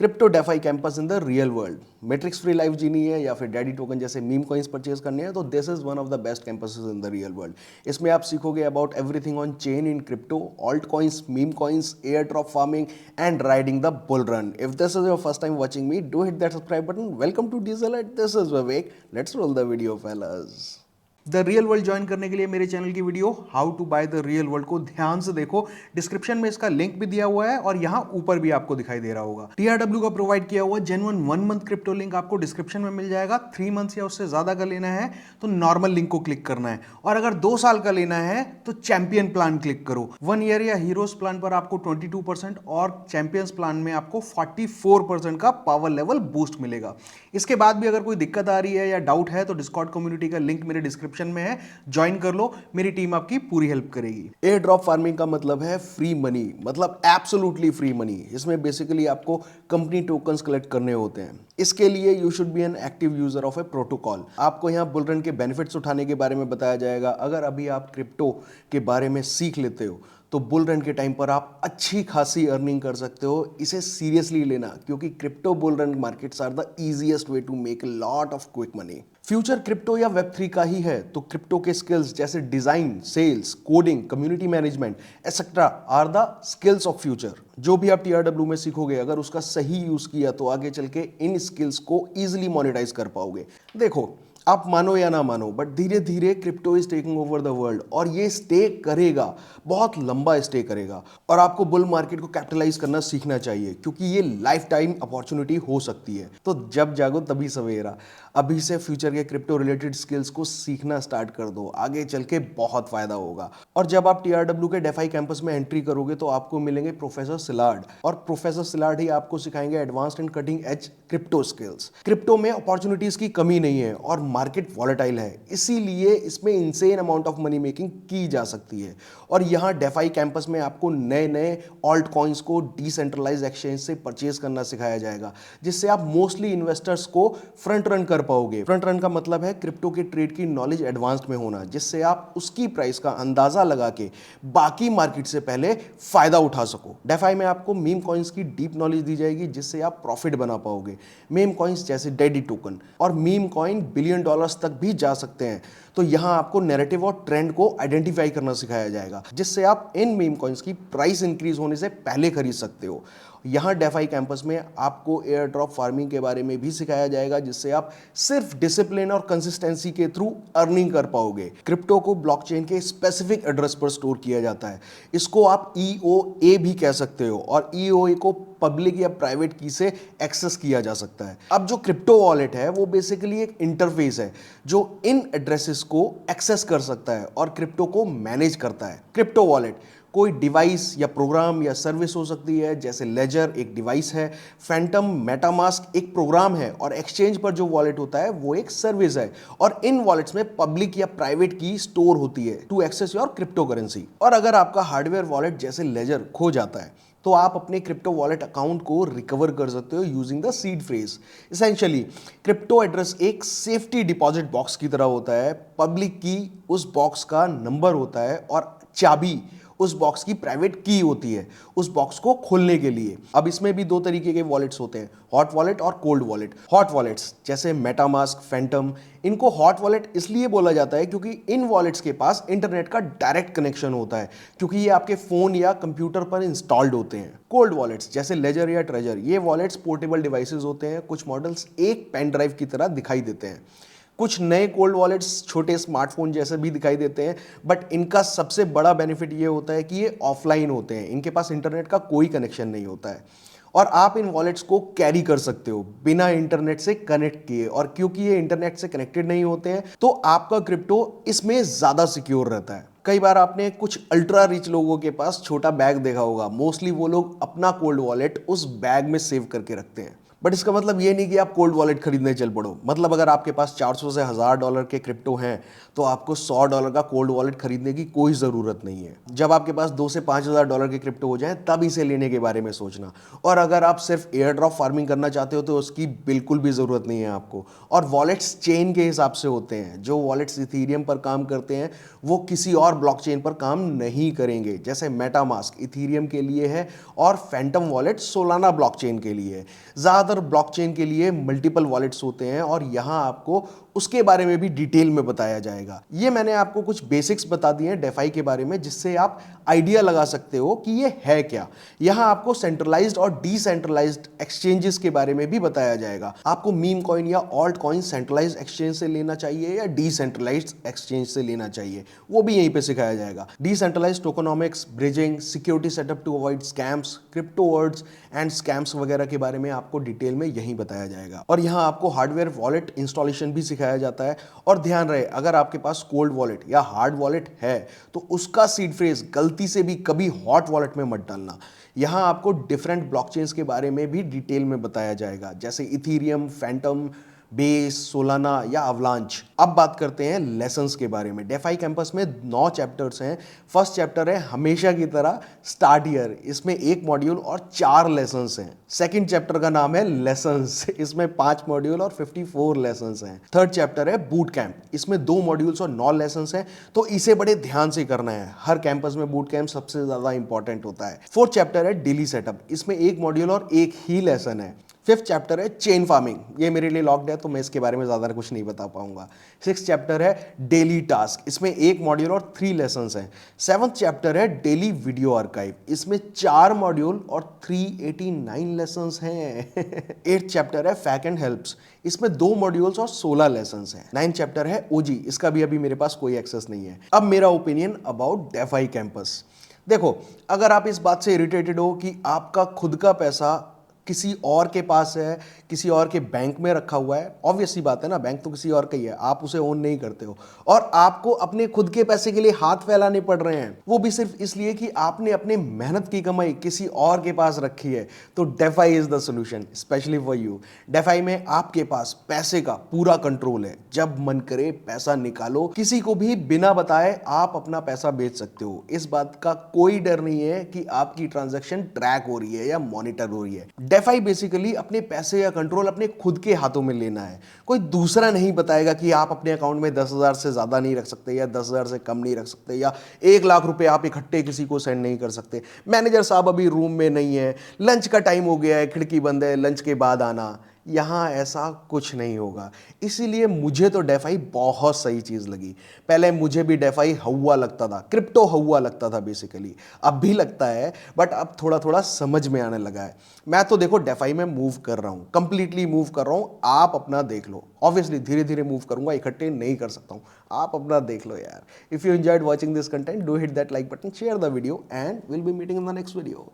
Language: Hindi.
Crypto DeFi campus in the real world. Matrix free life genie है या फिर डैडी टोकन जैसे मीम कॉइन्स परचेज करने हैं तो this is one of the best campuses in the real world. इसमें आप सीखोगे about everything on chain in crypto, altcoins, meme coins, airdrop farming and riding the bull run. If this is your first time watching me, do hit that subscribe button. Welcome to diesel at, this is Vivek. Let's roll the video fellas. The real world join करने के लिए मेरे चैनल की video how to buy the real world को ध्यान से देखो। डिस्क्रिप्शन में इसका लिंक भी दिया हुआ है और यहाँ ऊपर भी आपको दिखाई दे रहा होगा। TRW का प्रोवाइड किया हुआ जेन्युइन 1 मंथ क्रिप्टो लिंक आपको डिस्क्रिप्शन में मिल जाएगा। 3 मंथ्स या उससे ज्यादा का लेना है तो नॉर्मल लिंक को क्लिक करना है, और अगर 2 साल का लेना है तो चैंपियन प्लान क्लिक करो। 1 ईयर या हीरोज प्लान पर आपको 22% और चैंपियंस प्लान में आपको 44% का पावर लेवल बूस्ट मिलेगा। इसके बाद भी अगर कोई दिक्कत आ रही है या डाउट है तो डिस्कॉर्ड कम्युनिटी का लिंक मेरे डिस्क्रिप्शन में है, ज्वाइन कर लो। मेरी टीम आपकी पूरी हेल्प करेगी। एयर ड्रॉप फार्मिंग का मतलब है फ्री मनी, मतलब एब्सोल्युटली फ्री मनी। इसमें बेसिकली आपको कंपनी टोकन्स कलेक्ट करने होते हैं। इसके लिए you should be an active user of a protocol. आपको यहाँ बुल रन के बेनिफिट्स उठाने के बारे में बताया जाएगा। अगर अभी आप क्रिप्टो के बारे में सीख लेते हो तो बुल रन के टाइम पर आप अच्छी खासी अर्निंग कर सकते हो। इसे सीरियसली लेना, क्योंकि crypto bull run markets are the easiest way to make lot of quick money. Future crypto या वेब3 का ही है तो क्रिप्टो के स्किल्स जैसे design, sales, coding, community management etcetera are the skills of future. जो भी आप TRW में सीखोगे, अगर उसका सही यूज किया तो आगे चल के इन स्किल्स को इजिली मोनेटाइज कर पाओगे। देखो, आप मानो या ना मानो, बट धीरे धीरे crypto is taking over the world, और ये स्टे करेगा, बहुत लंबा स्टे करेगा। और आपको बुल मार्केट को कैपिटलाइज करना सीखना चाहिए, क्योंकि ये लाइफ टाइम अपॉर्चुनिटी हो सकती है। तो जब जागो तभी सवेरा। अभी से फ्यूचर के क्रिप्टो रिलेटेड स्किल्स को सीखना स्टार्ट कर दो, आगे चल के बहुत फायदा होगा। और जब आप TRW के डेफाई कैंपस में एंट्री करोगे तो आपको मिलेंगे प्रोफेसर सिलार्ड, और प्रोफेसर सिलार्ड ही आपको सिखाएंगे advanced and cutting edge crypto skills. Crypto में अपॉर्चुनिटीज की कमी नहीं है और मार्केट वॉलेटाइल है, इसीलिए इसमें insane amount of money making की जा सकती है। और यहाँ डेफाई कैंपस में आपको नए नए ऑल्ट कॉइन्स को डिसेंट्रलाइज एक्सचेंज से परचेज करना सिखाया जाएगा, जिससे आप मोस्टली इन्वेस्टर्स को फ्रंट रन कर पाओगे। फ्रंट रन का मतलब है क्रिप्टो के ट्रेड की नॉलेज एडवांस्ड में होना, जिससे आप उसकी प्राइस का अंदाजा लगा के बाकी मार्केट से पहले फायदा उठा सको। डेफाई में आपको मीम कॉइन्स की डीप नॉलेज दी जाएगी, जिससे आप प्रॉफिट बना पाओगे। मीम कॉइन्स जैसे डैडी टोकन और मीम कॉइन $1 बिलियन तक भी जा सकते हैं। तो यहां आपको नैरेटिव और ट्रेंड को आइडेंटिफाई करना सिखाया जाएगा, जिससे आप इन मीम कॉइन्स की प्राइस इंक्रीज होने से पहले खरीद सकते हो। यहाँ डेफाई कैंपस में आपको एयर ड्रॉप फार्मिंग के बारे में भी सिखाया जाएगा, जिससे आप सिर्फ डिसिप्लिन और कंसिस्टेंसी के थ्रू अर्निंग कर पाओगे। क्रिप्टो को ब्लॉकचेन के स्पेसिफिक एड्रेस पर स्टोर किया जाता है। इसको आप EOA भी कह सकते हो, और EOA को पब्लिक या प्राइवेट की से एक्सेस किया जा सकता है। अब जो क्रिप्टो वॉलेट है वो बेसिकली एक इंटरफेस है जो इन एड्रेसेस को एक्सेस कर सकता है और क्रिप्टो को मैनेज करता है। क्रिप्टो वॉलेट कोई डिवाइस या प्रोग्राम या सर्विस हो सकती है, जैसे लेजर एक डिवाइस है, फैंटम मेटामास्क एक प्रोग्राम है, और एक्सचेंज पर जो वॉलेट होता है वो एक सर्विस है। और इन वॉलेट्स में पब्लिक या प्राइवेट की स्टोर होती है to access your crypto currency. और अगर आपका हार्डवेयर वॉलेट जैसे लेजर खो जाता है तो आप अपने क्रिप्टो वॉलेट अकाउंट को रिकवर कर सकते हो using the seed phrase. Essentially crypto address एक सेफ्टी डिपॉजिट बॉक्स की तरह होता है। पब्लिक की उस बॉक्स का नंबर होता है और चाबी उस बॉक्स की प्राइवेट की होती है उस बॉक्स को खोलने के लिए। अब इसमें भी 2 तरीके के वॉलेट्स होते हैं, हॉट वॉलेट और कोल्ड वॉलेट। हॉट वॉलेट्स जैसे मेटामास्क, फैंटम, इनको हॉट वॉलेट इसलिए बोला जाता है क्योंकि इन वॉलेट्स के पास इंटरनेट का डायरेक्ट कनेक्शन होता है, क्योंकि ये आपके फोन या कंप्यूटर पर इंस्टॉल्ड होते हैं। कोल्ड वॉलेट्स जैसे लेजर या ट्रेजर, ये वॉलेट्स पोर्टेबल डिवाइसेस होते हैं। कुछ मॉडल्स एक पेन ड्राइव की तरह दिखाई देते हैं। कुछ नए कोल्ड वॉलेट्स छोटे स्मार्टफोन जैसे भी दिखाई देते हैं, बट इनका सबसे बड़ा बेनिफिट ये होता है कि ये ऑफलाइन होते हैं, इनके पास इंटरनेट का कोई कनेक्शन नहीं होता है, और आप इन वॉलेट्स को कैरी कर सकते हो बिना इंटरनेट से कनेक्ट किए। और क्योंकि ये इंटरनेट से कनेक्टेड नहीं होते हैं तो आपका क्रिप्टो इसमें ज़्यादा सिक्योर रहता है। कई बार आपने कुछ अल्ट्रा रिच लोगों के पास छोटा बैग देखा होगा, मोस्टली वो लोग अपना कोल्ड वॉलेट उस बैग में सेव करके रखते हैं। बट इसका मतलब ये नहीं कि आप कोल्ड वॉलेट खरीदने चल पड़ो। मतलब अगर आपके पास 400 से $1000 के क्रिप्टो हैं तो आपको $100 का कोल्ड वॉलेट खरीदने की कोई ज़रूरत नहीं है। जब आपके पास 2 से $5000 के क्रिप्टो हो जाएं तब इसे लेने के बारे में सोचना। और अगर आप सिर्फ एयर ड्रॉप फार्मिंग करना चाहते हो तो उसकी बिल्कुल भी ज़रूरत नहीं है आपको। और वॉलेट्स चेन के हिसाब से होते हैं। जो वॉलेट्स इथीरियम पर काम करते हैं वो किसी और ब्लॉकचेन पर काम नहीं करेंगे। जैसे मेटामास्क इथीरियम के लिए है और फैंटम वॉलेट सोलाना ब्लॉकचेन के लिए है। ज़्यादातर ब्लॉकचेन के लिए मल्टीपल वॉलेट्स होते हैं और यहाँ आपको उसके बारे में भी डिटेल में बताया जाएगा। ये मैंने आपको कुछ बेसिक्स बता दिए हैं डेफाई के बारे में, जिससे आप आइडिया लगा सकते हो कि ये है क्या। यहाँ आपको सेंट्रलाइज्ड और डिसेंट्रलाइज्ड एक्सचेंजेस के बारे में भी बताया जाएगा। आपको मीम कॉइन या ऑल्ट कॉइन सेंट्रलाइज्ड एक्सचेंज से लेना चाहिए या डिसेंट्रलाइज्ड एक्सचेंज से लेना चाहिए, वो भी यहीं पे सिखाया जाएगा। Decentralised tokenomics, bridging, security setup to avoid scams, crypto words and scams वगैरह के बारे में आपको डिटेल में यहीं बताया जाएगा। और यहाँ आपको हार्डवेयर वॉलेट इंस्टॉलेशन भी सिखाया जाता है। और ध्यान रहे, अगर आपके पास कोल्ड वॉलेट या हार्ड वॉलेट है तो उसका सीड फ्रेज गलती से भी कभी हॉट वॉलेट में मत डालना। यहाँ आपको डिफरेंट ब्लॉकचेन्स के बारे में भी डिटेल में बताया जाएगा, जैसे इथीरियम, फैंटम, बेस, सोलाना या अवलांच। अब बात करते हैं लेसन्स के बारे में। डेफाई कैंपस में 9 चैप्टर्स हैं। फर्स्ट चैप्टर है हमेशा की तरह स्टार्ट ईयर, इसमें 1 मॉड्यूल और 4 लेसन्स हैं। सेकंड चैप्टर का नाम है लेसन्स, इसमें 5 मॉड्यूल और 54 लेसन्स हैं। थर्ड चैप्टर है बूट कैंप, इसमें 2 मॉड्यूल्स और 9 लेसन्स हैं। तो इसे बड़े ध्यान से करना है। हर कैंपस में बूट कैंप सबसे ज्यादा इंपॉर्टेंट होता है। फोर्थ चैप्टर है डेली सेटअप, इसमें 1 मॉड्यूल और 1 ही लेसन है। फिफ्थ चैप्टर है चेन फार्मिंग, ये मेरे लिए लॉक्ड है तो मैं इसके बारे में ज़्यादा कुछ नहीं बता पाऊंगा। सिक्स चैप्टर है डेली टास्क, इसमें 1 मॉड्यूल और 3 लेसन्स हैं। सेवंथ चैप्टर है डेली वीडियो आर्काइव, इसमें 4 मॉड्यूल और 389 लेसन्स हैं। एट्थ चैप्टर है फैक एंड हेल्प्स, इसमें 2 मॉड्यूल्स और 16 लेसन्स हैं। नाइन्थ चैप्टर है ओजी, इसका भी अभी मेरे पास कोई एक्सेस नहीं है। अब मेरा ओपिनियन अबाउट डेफाई कैंपस। देखो, अगर आप इस बात से इरिटेटेड हो कि आपका खुद का पैसा किसी और के पास है, किसी और के बैंक में रखा हुआ है, ऑब्वियस सी बात है ना, बैंक तो किसी और का ही है, आप उसे ओन नहीं करते हो, और आपको अपने खुद के पैसे के लिए हाथ फैलाने पड़ रहे हैं, वो भी सिर्फ इसलिए कि आपने अपने मेहनत की कमाई किसी और के पास रखी है, तो defy is the solution specially for you. Defy में आपके पास पैसे का पूरा कंट्रोल है। जब मन करे पैसा निकालो, किसी को भी बिना बताए आप अपना पैसा बेच सकते हो। इस बात का कोई डर नहीं है कि आपकी ट्रांजैक्शन ट्रैक हो रही है या मॉनिटर हो रही है। डेफाई बेसिकली अपने पैसे या कंट्रोल अपने खुद के हाथों में लेना है। कोई दूसरा नहीं बताएगा कि आप अपने अकाउंट में 10,000 से ज़्यादा नहीं रख सकते या 10,000 से कम नहीं रख सकते या 1,00,000 रुपए आप इकट्ठे किसी को सेंड नहीं कर सकते। मैनेजर साहब अभी रूम में नहीं है, लंच का टाइम हो गया है, खिड़की बंद है, लंच के बाद आना। यहाँ ऐसा कुछ नहीं होगा। इसीलिए मुझे तो डेफाई बहुत सही चीज़ लगी। पहले मुझे भी डेफाई हवा लगता था, क्रिप्टो हवा लगता था बेसिकली, अब भी लगता है, बट अब थोड़ा थोड़ा समझ में आने लगा है। मैं तो देखो डेफाई में मूव कर रहा हूँ, कंप्लीटली मूव कर रहा हूँ। आप अपना देख लो। ऑब्वियसली धीरे धीरे मूव करूंगा, इकट्ठे नहीं कर सकता हूँ। आप अपना देख लो यार। If you enjoyed watching this content, do hit that like button, share the video, and will be meeting in the next video.